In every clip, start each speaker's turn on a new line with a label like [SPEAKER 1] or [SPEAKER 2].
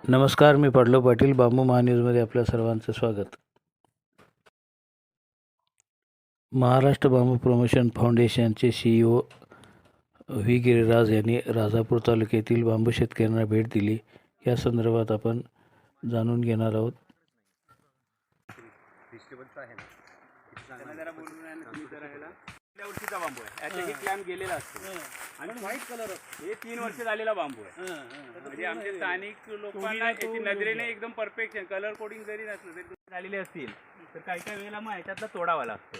[SPEAKER 1] नमस्कार, मी पडलो पाटील. बांबू महान्यूजमध्ये आपल्या सर्वांचं स्वागत. महाराष्ट्र बांबू प्रमोशन फाउंडेशनचे CEO व्ही. गिरिराज यांनी राजापूर तालुक्यातील बांबू शेतकऱ्यांना भेट दिली. या संदर्भात आपण जाणून घेणार आहोत.
[SPEAKER 2] वर्षीचा बांबू आहे. याच्याही क्लॅम्प गेलेला असतो आणि व्हाईट कलर असतो. हे 3 वर्ष झालेला बांबू आहे. म्हणजे आमचे स्थानिक लोकांना याची नजरेने एकदम परफेक्शन कलर कोडिंग जरी नसलं तरी झालेले असतील तर काही काही वेळेला मग ह्याच्यातला तोडावा लागतो.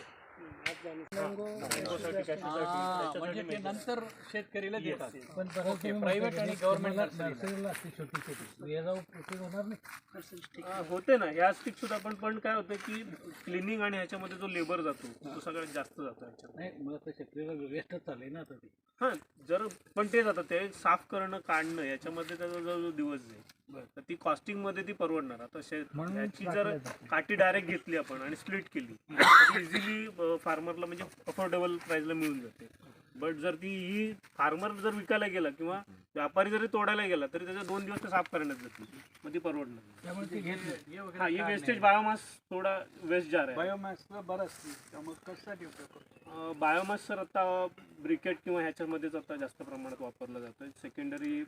[SPEAKER 3] म्हणजे ते नंतर शेतकरीला देतात, पण प्रायव्हेट आणि गव्हर्नमेंट नर्सरीला असते छोटी छोटी होणार नाही.
[SPEAKER 2] होते ना या स्टिक सुद्धा पण काय होतं की क्लिनिंग आणि ह्याच्यामध्ये जो लेबर जातो तो सगळ्यात जास्त जातो ह्याच्यात.
[SPEAKER 3] नाही मग आता शेतकरीला वेस्टच चालले ना आता ते.
[SPEAKER 2] हां जर पण तेच आता ते साफ करणं काढणं याच्यामध्ये त्याचा जो दिवस जाईल तर ती कॉस्टिंगमध्ये ती परवडणार. आता ह्याची जर काठी डायरेक्ट घेतली आपण आणि स्प्लिट केली तर इझिली फार्मरला म्हणजे अफोर्डेबल प्राइसला मिळून जाते. बट जर ही फार्मर जर विकायला गेला किंवा व्यापारी जरी तोडायला गेला तरी त्याच्या 2 दिवस ते साफ करण्यात जातील मग ती परवडणार.
[SPEAKER 3] त्यामुळे ते घेतलं.
[SPEAKER 2] हा ही वेस्टेज बायोमास थोडा वेस्ट जार आहे.
[SPEAKER 3] बायोमॅसला बरंच त्यामुळे कशासाठी उपयोग करतो
[SPEAKER 2] बायोमास सर आता ब्रिकेट किंवा ह्याच्यामध्येच आता जास्त प्रमाणात वापरलं जातं. सेकंडरी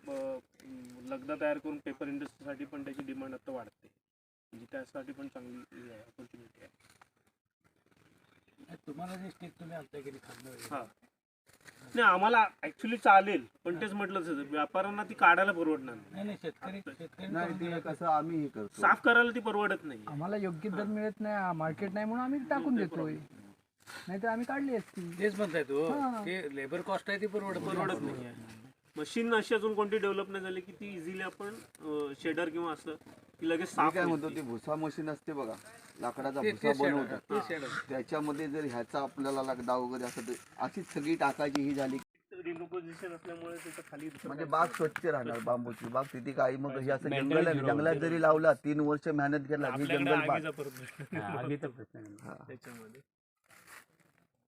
[SPEAKER 2] लगदा तयार करून पेपर इंडस्ट्रीसाठी पण त्याची डिमांड आता वाढते. म्हणजे त्यासाठी पण चांगली ऑपॉर्च्युनिटी आहे.
[SPEAKER 3] तुम्हाला जे स्टिक तुम्ही आणता की खाल्लं
[SPEAKER 2] हां नाही आम्हाला ऍक्च्युली चालेल पण तेच म्हटलं व्यापाऱ्यांना ती काढायला परवडणार
[SPEAKER 3] नाही. शेतकरी
[SPEAKER 4] नाही ते कसं आम्ही हे करतो,
[SPEAKER 2] साफ करायला ती परवडत नाही.
[SPEAKER 5] आम्हाला योग्य दर मिळत नाही, मार्केट नाही म्हणून आम्ही टाकून देतोय. नाही तर आम्ही काढली असती.
[SPEAKER 3] तेच म्हणताय तो ते लेबर कॉस्ट आहे ती परवडत
[SPEAKER 2] नाही. मशीन अशी अजून कोणती डेव्हलप नाही झाली की ती इझिली आपण शेडर किंवा असं की लगेच साफ
[SPEAKER 4] काय म्हणतो ते भुसा मशीन असते बघा, लाकडाचा भुसा बनवतात त्याच्यामध्ये जर ह्याचा आपल्याला लगदा वगैरे असं तर अशीच सगळी टाकायची ही झाली
[SPEAKER 2] रिकम्पोजिशन असल्यामुळे त्याचं खाली
[SPEAKER 4] म्हणजे बाग स्वच्छ राहणार. बांबूची बाग तिथे काही मग हे असं जंगलात जरी लावला 3 वर्ष मेहनत केला ही जंगल बाग
[SPEAKER 2] त्याच्यामध्ये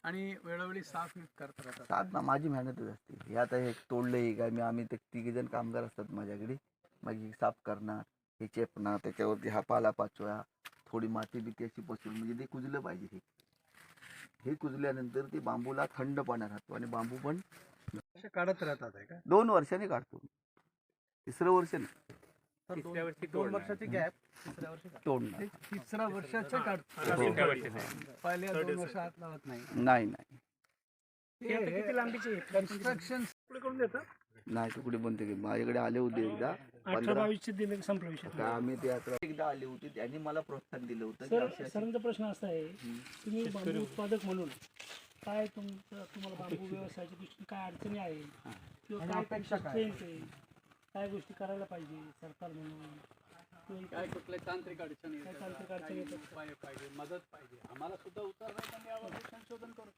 [SPEAKER 3] आणि वेळोवेळी साफ करत राहतात.
[SPEAKER 4] सात ना माझी मेहनतच असते. हे आता हे तोडलंय काय आम्ही ते 3 जण कामगार असतात माझ्याकडे, मग हे साफ करणार, हे चेपणार, त्याच्यावरती हा पाला पाचवा, थोडी माती बिती अशी पसरून म्हणजे ते कुजलं पाहिजे. हे कुजल्यानंतर ते बांबूला थंडपणा राहतो आणि बांबू पण
[SPEAKER 3] काढत राहतात आहे का?
[SPEAKER 4] 2 वर्षांनी काढतो. 3रं वर्ष नाही,
[SPEAKER 3] 2 वर्षाची गॅप, 3ऱ्या वर्षी
[SPEAKER 4] तोडणार.
[SPEAKER 3] 3ऱ्या वर्षाचे काढतो. पहिल्या 2 वर्ष हात लावत
[SPEAKER 4] नाही
[SPEAKER 2] किती लांबीचे
[SPEAKER 3] कन्स्ट्रक्शन
[SPEAKER 2] करून देतात.
[SPEAKER 4] नाही तुकडे बनते की माझ्याकडे आले होते एकदा
[SPEAKER 2] 18-22 दिले संपलं विषय.
[SPEAKER 4] का आम्ही ते एकदा आले होते त्यांनी मला प्रोत्साहन दिलं होतं की अशी-
[SPEAKER 6] सरांचा प्रश्न असा आहे, तुम्ही बांबू उत्पादक म्हणून काय तुम्हाला बांबू व्यवसायाच्या दृष्टीने काय अडचणी आहे किंवा काय अपेक्षा आहे, काय गोष्टी करायला पाहिजे सरकार म्हणून,
[SPEAKER 3] काय कुठल्या तांत्रिक अडचणी
[SPEAKER 6] काय तांत्रिक अडचणी येतात?
[SPEAKER 3] उपाय पाहिजे, मदत पाहिजे. आम्हाला सुद्धा उतरणार पण यावर संशोधन करू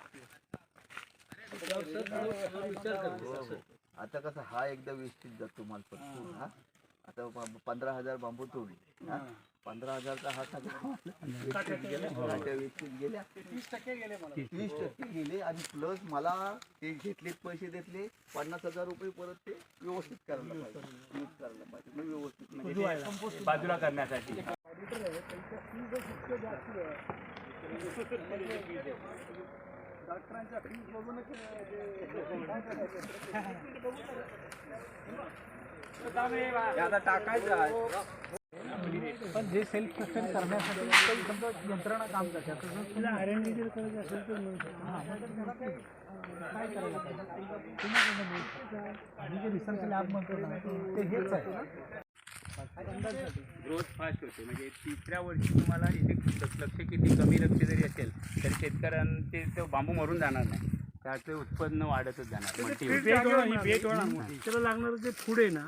[SPEAKER 4] आता कसं हा एकदा व्यवस्थित जातो माल पडतो. हा आता 15,000 बांबू तोडली, 15,000चा हा सगळा व्यवस्थित गेल्या
[SPEAKER 3] 30% गेले मला.
[SPEAKER 4] 30% गेले आणि प्लस मला ते घेतलेत पैसे देतले 50,000 रुपये परत ते व्यवस्थित करायला पाहिजे, यूज करायला पाहिजे. मग व्यवस्थित म्हणजे
[SPEAKER 2] बाजूला करण्यासाठी
[SPEAKER 3] डॉक्टरांच्या फीस बघूनच
[SPEAKER 2] आता टाकायचं आहे.
[SPEAKER 5] पण जे सेल्फ सस्टेन करण्यासाठी काही समजा यंत्रणा काम करतात, R&D जर करायचं असेल तर काय करायला पाहिजे? आम्ही जे रिसर्च लॅब म्हणतो ना ते हेच आहे.
[SPEAKER 2] ग्रोथ फास्ट होते. म्हणजे 3ऱ्या वर्षी तुम्हाला इथे लक्ष किती कमी लक्ष जरी असेल तरी शेतकऱ्यांचे तो बांबू मरून जाणार नाही, त्याचं उत्पन्न वाढतच जाणार.
[SPEAKER 6] त्याला लागणारं जे फूड आहे ना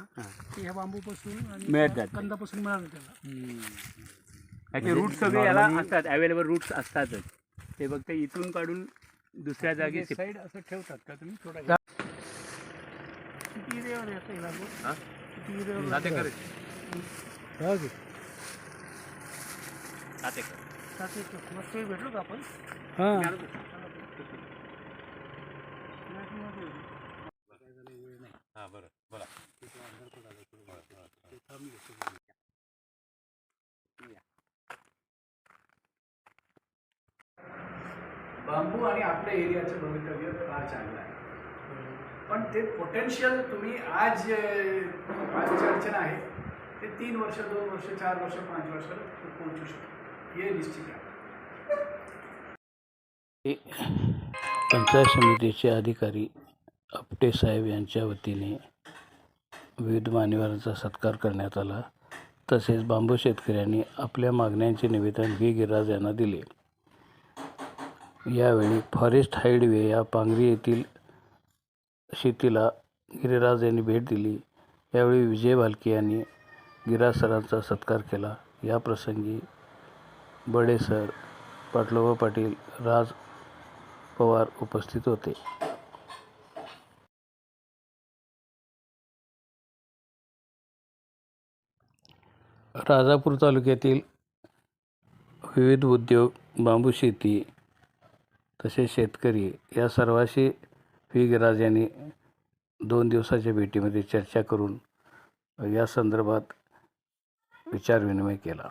[SPEAKER 6] ते ह्या बांबूपासून आणि
[SPEAKER 2] मिळत जातं.
[SPEAKER 6] कंदापासून मिळालं त्याला.
[SPEAKER 2] त्याचे रूट सगळे याला असतात, अवेलेबल रूट्स असतातच. ते फक्त इथून काढून दुसऱ्या जागी
[SPEAKER 3] साईड असं ठेवतात का तुम्ही थोडा
[SPEAKER 6] किती एरियावर येतं हे बांबू? किती एरियावर मस्त भेटलो का आपण?
[SPEAKER 2] बरं बोला.
[SPEAKER 5] आपल्या एरियाचं भवितव्य फार चांगलं आहे. पण ते पोटेन्शियल तुम्ही आज चर्चा आहे ते 3 वर्ष, 2 वर्ष, 4 वर्ष, 5 वर्ष पोहोचू शकतो, हे निश्चित आहे.
[SPEAKER 1] पंचायत समितीचे अधिकारी आपटे साहेब यांच्या वतीने विविध मान्यवरांचा सत्कार करण्यात आला. तसेच बांबू शेतकऱ्यांनी आपल्या मागण्यांचे निवेदन व्ही गिरीराज यांना दिले. यावेळी फॉरेस्ट हाईडवे या पांगरी येथील शेतीला गिरीराज यांनी भेट दिली. यावेळी विजय भालके यांनी गिरीराज सरांचा सत्कार केला. या प्रसंगी बडे सर, पाटलोबा पाटील, राज पवार उपस्थित होते. राजापूर तालुक्यातील विविध उद्योग, बांबू शेती तसेच शेतकरी या सर्वांशी व्ही गिरीराज यांनी 2 दिवसाच्या भेटीमध्ये चर्चा करून या संदर्भात विचारविनिमय केला.